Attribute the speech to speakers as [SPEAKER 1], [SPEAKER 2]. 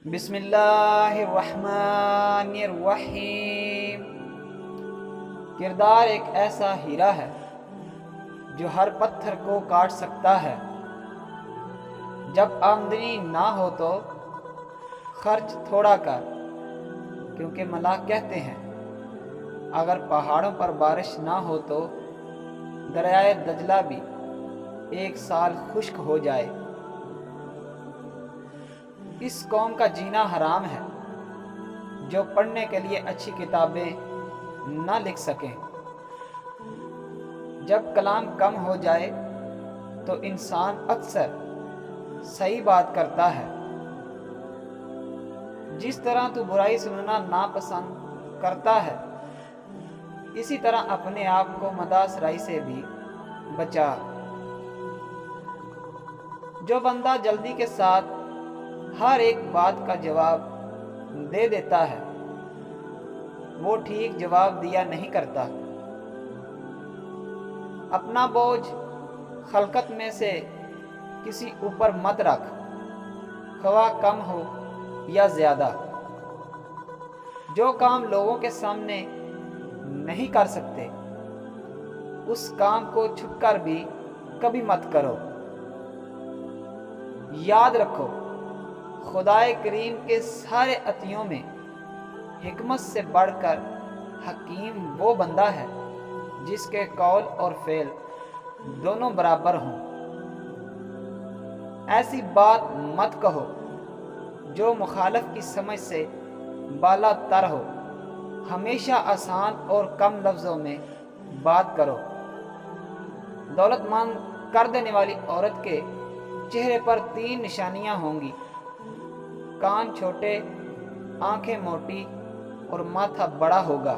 [SPEAKER 1] بسم اللہ الرحمن الرحیم۔ کردار ایک ایسا ہیرا ہے جو ہر پتھر کو کاٹ سکتا ہے۔ جب آمدنی نہ ہو تو خرچ تھوڑا کر، کیونکہ ملاح کہتے ہیں اگر پہاڑوں پر بارش نہ ہو تو دریائے دجلہ بھی ایک سال خشک ہو جائے۔ اس قوم کا جینا حرام ہے جو پڑھنے کے لیے اچھی کتابیں نہ لکھ سکیں۔ جب کلام کم ہو جائے تو انسان اکثر صحیح بات کرتا ہے۔ جس طرح تو برائی سننا ناپسند کرتا ہے، اسی طرح اپنے آپ کو مداح سے بھی بچا۔ جو بندہ جلدی کے ساتھ ہر ایک بات کا جواب دے دیتا ہے وہ ٹھیک جواب دیا نہیں کرتا۔ اپنا بوجھ خلقت میں سے کسی اوپر مت رکھ، خواہ کم ہو یا زیادہ۔ جو کام لوگوں کے سامنے نہیں کر سکتے اس کام کو چھپ کر بھی کبھی مت کرو۔ یاد رکھو، خدائے کریم کے سارے عطیوں میں حکمت سے بڑھ کر حکیم وہ بندہ ہے جس کے قول اور فعل دونوں برابر ہوں۔ ایسی بات مت کہو جو مخالف کی سمجھ سے بالا تر ہو۔ ہمیشہ آسان اور کم لفظوں میں بات کرو۔ دولت مند کر دینے والی عورت کے چہرے پر 3 نشانیاں ہوں گی: کان چھوٹے، آنکھیں موٹی اور ماتھا بڑا ہوگا۔